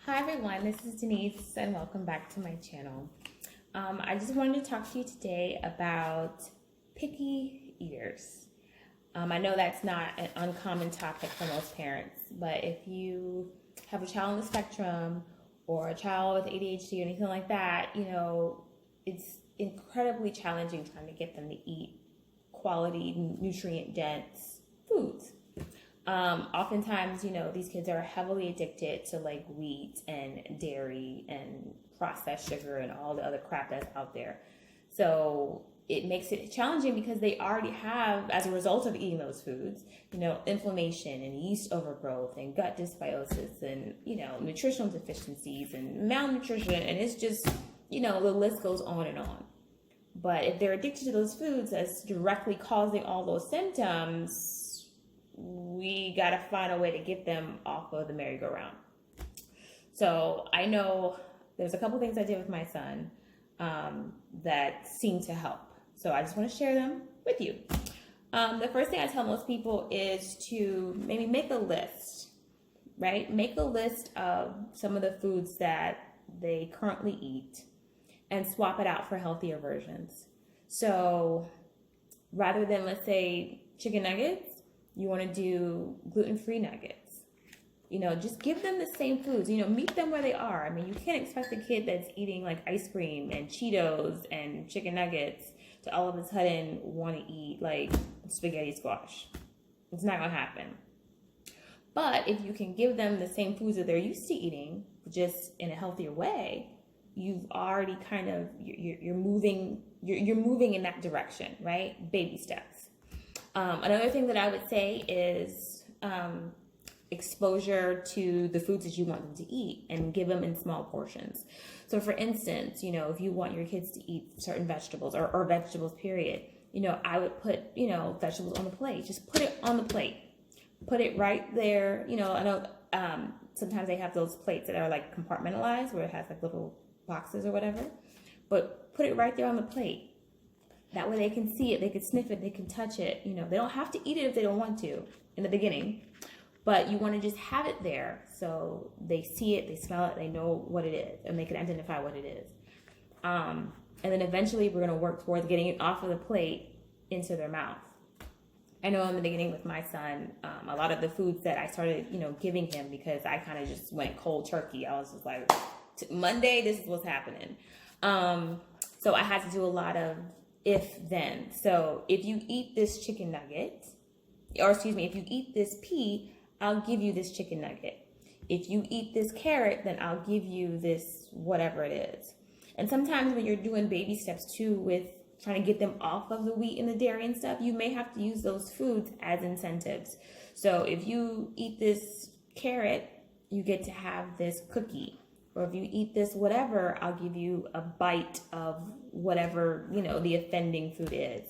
Hi everyone, this is Denise and welcome back to my channel. I just wanted to talk to you today about picky eaters. I know that's not an uncommon topic for most parents, but if you have a child on the spectrum or a child with ADHD or anything like that, it's incredibly challenging trying to get them to eat quality, nutrient-dense foods. Oftentimes, these kids are heavily addicted to like wheat and dairy and processed sugar and all the other crap that's out there. So it makes it challenging because they already have, as a result of eating those foods, inflammation and yeast overgrowth and gut dysbiosis and, nutritional deficiencies and malnutrition. And it's just, the list goes on and on. But if they're addicted to those foods that's directly causing all those symptoms, we got to find a way to get them off of the merry-go-round. So I know there's a couple things I did with my son that seem to help. So I just want to share them with you. The first thing I tell most people is to maybe make a list, right? Make a list of some of the foods that they currently eat and swap it out for healthier versions. So rather than, let's say, chicken nuggets, you want to do gluten-free nuggets. Just give them the same foods. Meet them where they are. I mean, you can't expect a kid that's eating like ice cream and Cheetos and chicken nuggets to all of a sudden want to eat like spaghetti squash. It's not going to happen. But if you can give them the same foods that they're used to eating, just in a healthier way, you've already kind of, you're moving in that direction, right? Baby steps. Another thing that I would say is exposure to the foods that you want them to eat and give them in small portions. So for instance, if you want your kids to eat certain vegetables or vegetables period, I would put, vegetables on the plate. Just put it on the plate. Put it right there. I know sometimes they have those plates that are like compartmentalized where it has like little boxes or whatever, but put it right there on the plate. That way they can see it, they can sniff it, they can touch it. They don't have to eat it if they don't want to in the beginning, but you want to just have it there so they see it, they smell it, they know what it is, and they can identify what it is. And then eventually we're going to work towards getting it off of the plate into their mouth. I know in the beginning with my son, a lot of the foods that I started, giving him because I kind of just went cold turkey. I was just like, Monday, this is what's happening. So I had to do a lot of if-then. So if you eat this chicken nugget, if you eat this pea, I'll give you this chicken nugget. If you eat this carrot, then I'll give you this whatever it is. And sometimes when you're doing baby steps too with trying to get them off of the wheat and the dairy and stuff, you may have to use those foods as incentives. So if you eat this carrot, you get to have this cookie. Or if you eat this whatever, I'll give you a bite of whatever, the offending food is.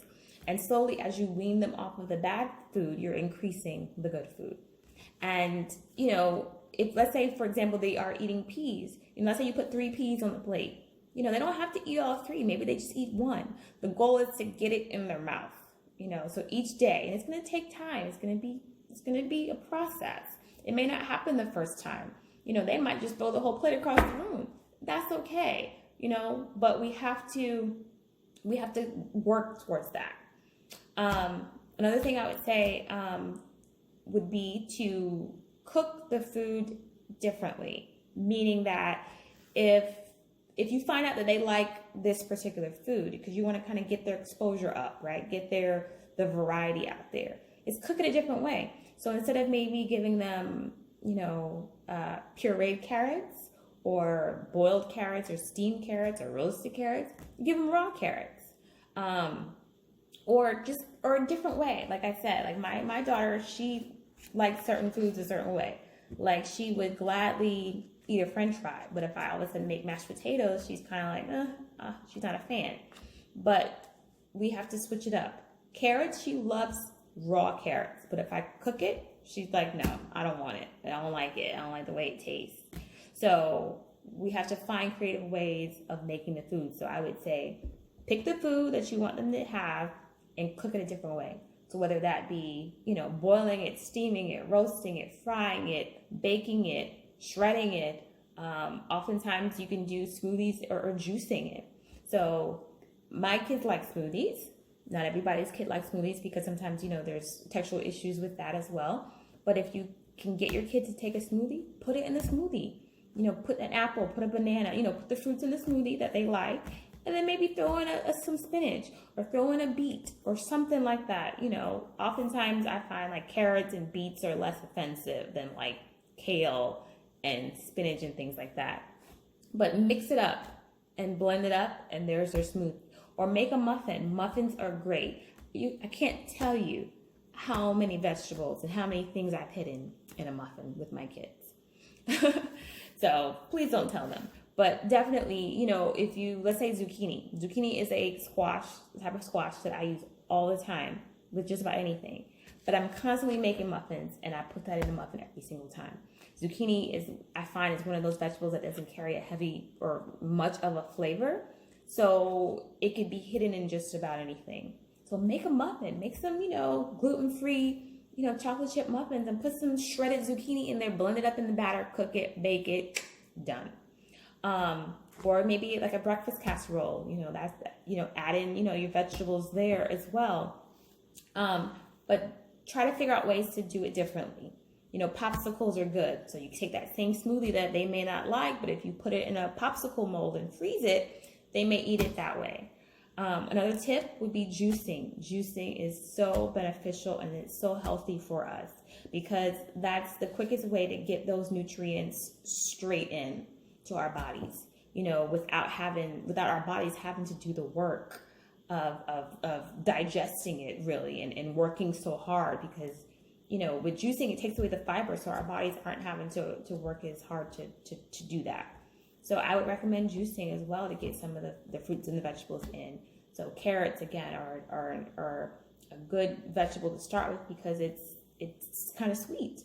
And slowly as you wean them off of the bad food, you're increasing the good food. And, if let's say, for example, they are eating peas, let's say you put 3 peas on the plate. They don't have to eat all 3. Maybe they just eat 1. The goal is to get it in their mouth, so each day. And it's going to take time. It's going to be a process. It may not happen the first time. They might just throw the whole plate across the room. That's okay, but we have to work towards that. Another thing I would say would be to cook the food differently, meaning that if you find out that they like this particular food, because you want to kind of get their exposure up, right? Get the variety out there. It's cook it a different way. So instead of maybe giving them pureed carrots or boiled carrots or steamed carrots or roasted carrots, give them raw carrots. Or a different way. Like I said, like my daughter, she likes certain foods a certain way. Like she would gladly eat a French fry, but if I all of a sudden make mashed potatoes, she's kind of like, she's not a fan. But we have to switch it up. Carrots, she loves raw carrots, but if I cook it, she's like, no, I don't want it. I don't like it. I don't like the way it tastes. So we have to find creative ways of making the food. So I would say, pick the food that you want them to have and cook it a different way. So whether that be, boiling it, steaming it, roasting it, frying it, baking it, shredding it, Oftentimes you can do smoothies or juicing it. So my kids like smoothies. Not everybody's kid likes smoothies because sometimes, there's textual issues with that as well. But if you can get your kid to take a smoothie, put it in the smoothie. Put an apple, put a banana, put the fruits in the smoothie that they like. And then maybe throw in some spinach or throw in a beet or something like that. Oftentimes I find like carrots and beets are less offensive than like kale and spinach and things like that. But mix it up and blend it up, and there's their smoothie. Or make a muffin. Muffins are great. I can't tell you how many vegetables and how many things I've hidden in a muffin with my kids. So please don't tell them. But definitely, if you, let's say zucchini. Zucchini is a type of squash that I use all the time with just about anything. But I'm constantly making muffins, and I put that in a muffin every single time. Zucchini I find is one of those vegetables that doesn't carry a heavy or much of a flavor. So it could be hidden in just about anything. So make a muffin, make some, gluten-free, chocolate chip muffins, and put some shredded zucchini in there, blend it up in the batter, cook it, bake it, done. Or maybe like a breakfast casserole, add in, your vegetables there as well. But try to figure out ways to do it differently. Popsicles are good. So you take that same smoothie that they may not like, but if you put it in a popsicle mold and freeze it, they may eat it that way. Another tip would be juicing. Juicing is so beneficial and it's so healthy for us because that's the quickest way to get those nutrients straight in to our bodies, without our bodies having to do the work of digesting it really and working so hard because, with juicing, it takes away the fiber. So our bodies aren't having to work as hard to do that. So I would recommend juicing as well to get some of the fruits and the vegetables in. So carrots, again, are a good vegetable to start with because it's kind of sweet.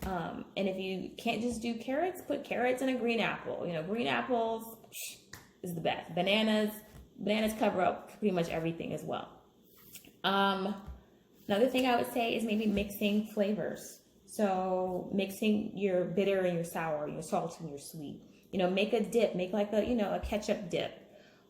And if you can't just do carrots, put carrots in a green apple. Green apples is the best. Bananas cover up pretty much everything as well. Another thing I would say is maybe mixing flavors. So mixing your bitter and your sour, your salt and your sweet. Make a dip, make like a ketchup dip,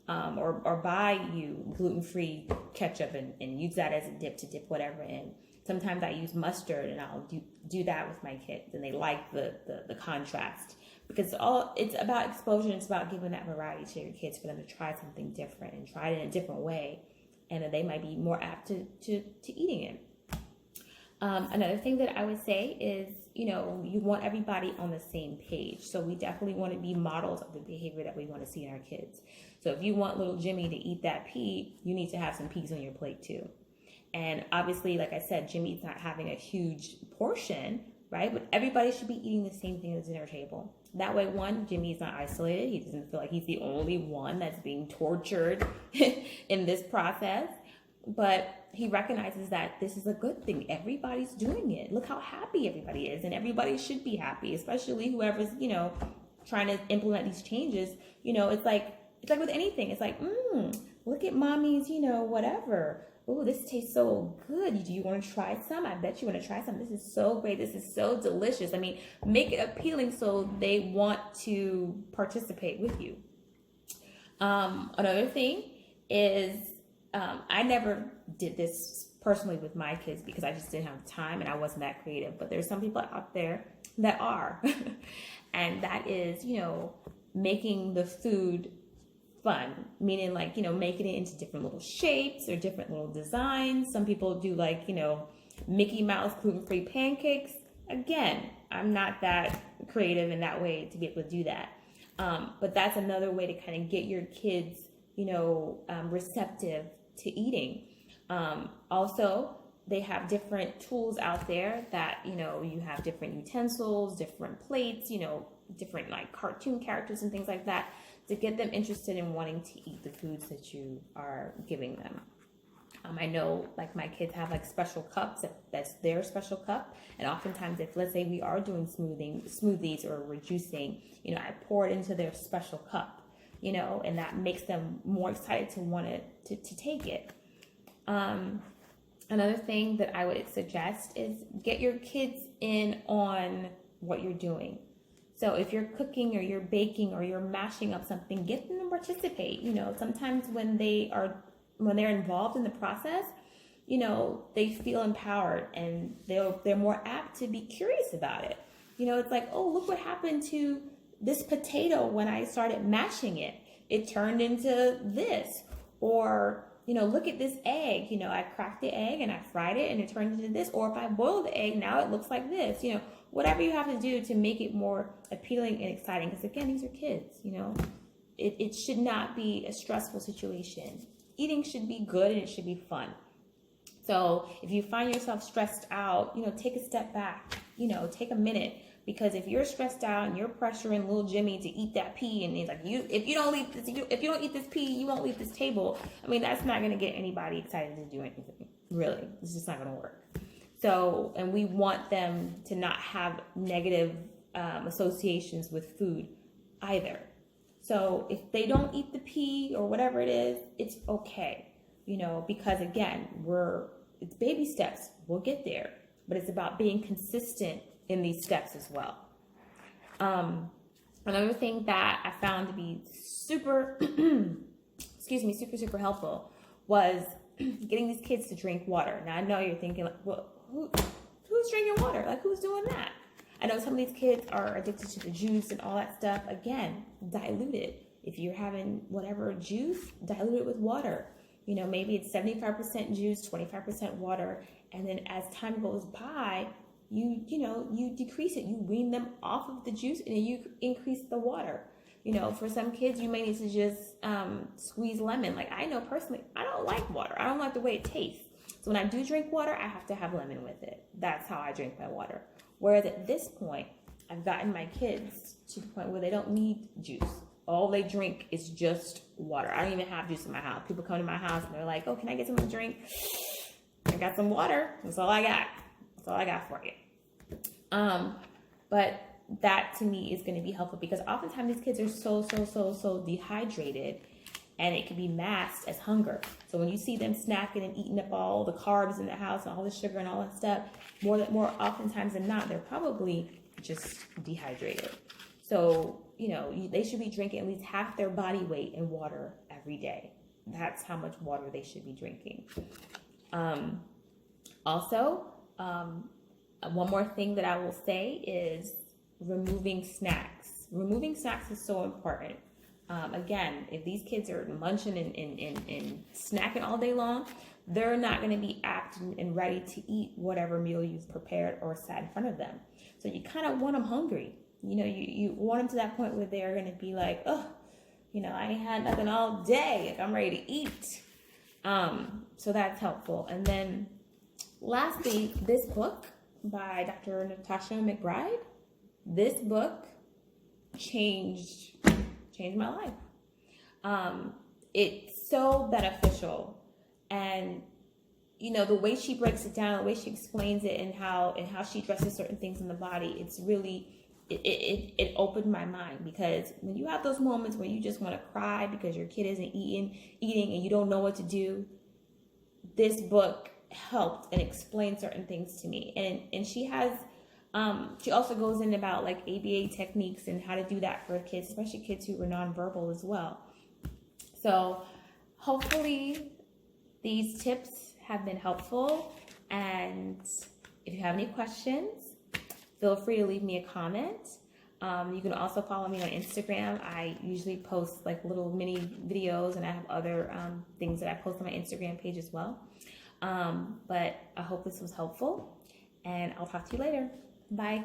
or buy you gluten-free ketchup and use that as a dip to dip whatever in. Sometimes I use mustard and I'll do that with my kids, and they like the contrast because it's about exposure. It's about giving that variety to your kids for them to try something different and try it in a different way, and then they might be more apt to eating it. Another thing that I would say is, you want everybody on the same page. So we definitely want to be models of the behavior that we want to see in our kids. So if you want little Jimmy to eat that pea, you need to have some peas on your plate too. And obviously, like I said, Jimmy's not having a huge portion, right? But everybody should be eating the same thing at the dinner table. That way, one, Jimmy's not isolated. He doesn't feel like he's the only one that's being tortured in this process. But he recognizes that this is a good thing. Everybody's doing it. Look how happy everybody is. And everybody should be happy, especially whoever's, trying to implement these changes. It's like with anything. It's like, look at mommy's, whatever. Oh, this tastes so good. Do you want to try some? I bet you want to try some. This is so great. This is so delicious. I mean, make it appealing so they want to participate with you. Another thing is, I never did this personally with my kids because I just didn't have time and I wasn't that creative. But there's some people out there that are. And that is, making the food fun, meaning like, making it into different little shapes or different little designs. Some people do like, Mickey Mouse gluten-free pancakes. Again, I'm not that creative in that way to be able to do that. But that's another way to kind of get your kids, receptive to eating. Also, they have different tools out there that, you have different utensils, different plates, different like cartoon characters and things like that to get them interested in wanting to eat the foods that you are giving them. I know like my kids have like special cups, that's their special cup. And oftentimes if let's say we are doing smoothies or we're juicing, I pour it into their special cup, and that makes them more excited to want to take it. Another thing that I would suggest is get your kids in on what you're doing. So if you're cooking or you're baking or you're mashing up something, get them to participate. Sometimes when they're involved in the process, they feel empowered and they're more apt to be curious about it. It's like, oh, look what happened to this potato when I started mashing it. It turned into this. Or, look at this egg. I cracked the egg and I fried it and it turned into this. Or if I boiled the egg, now it looks like this. Whatever you have to do to make it more appealing and exciting. Because again, these are kids, it should not be a stressful situation. Eating should be good and it should be fun. So if you find yourself stressed out, take a step back, take a minute. Because if you're stressed out and you're pressuring little Jimmy to eat that pea, and he's like, if you don't eat this pea, you won't leave this table. I mean, that's not going to get anybody excited to do anything. Really, it's just not going to work. So, and we want them to not have negative associations with food either. So if they don't eat the pea or whatever it is, it's okay, because again, it's baby steps. We'll get there, but it's about being consistent in these steps as well. Another thing that I found to be super helpful was getting these kids to drink water. Now I know you're thinking, like, well, who's drinking water? Like, who's doing that? I know some of these kids are addicted to the juice and all that stuff. Again, dilute it. If you're having whatever juice, dilute it with water. Maybe it's 75% juice, 25% water, and then as time goes by, you decrease it. You wean them off of the juice and then you increase the water. For some kids, you may need to just squeeze lemon. Like I know personally, I don't like water. I don't like the way it tastes. So when I do drink water, I have to have lemon with it. That's how I drink my water. Whereas at this point, I've gotten my kids to the point where they don't need juice. All they drink is just water. I don't even have juice in my house. People come to my house and they're like, oh, can I get something to drink? I got some water. That's all I got. That's all I got for you. But that to me is going to be helpful because oftentimes these kids are so dehydrated and it can be masked as hunger. So when you see them snacking and eating up all the carbs in the house and all the sugar and all that stuff, more oftentimes than not, they're probably just dehydrated. So, they should be drinking at least half their body weight in water every day. That's how much water they should be drinking. Also, one more thing that I will say is removing snacks. Removing snacks is so important. Again, if these kids are munching and snacking all day long, they're not going to be apt and ready to eat whatever meal you've prepared or sat in front of them. So you kind of want them hungry. You want them to that point where they're going to be like, oh, I ain't had nothing all day. Like, I'm ready to eat. So that's helpful. And then lastly, this book by Dr. Natasha McBride, this book changed my life. It's so beneficial, and the way she breaks it down, the way she explains it, and how she addresses certain things in the body, it's really it opened my mind, because when you have those moments where you just want to cry because your kid isn't eating and you don't know what to do, this book helped and explained certain things to me. And she has she also goes in about like ABA techniques and how to do that for kids, especially kids who were nonverbal as well. So hopefully these tips have been helpful, and if you have any questions, feel free to leave me a comment. You can also follow me on Instagram. I usually post like little mini videos, and I have other things that I post on my Instagram page as well. But I hope this was helpful, and I'll talk to you later. Bye.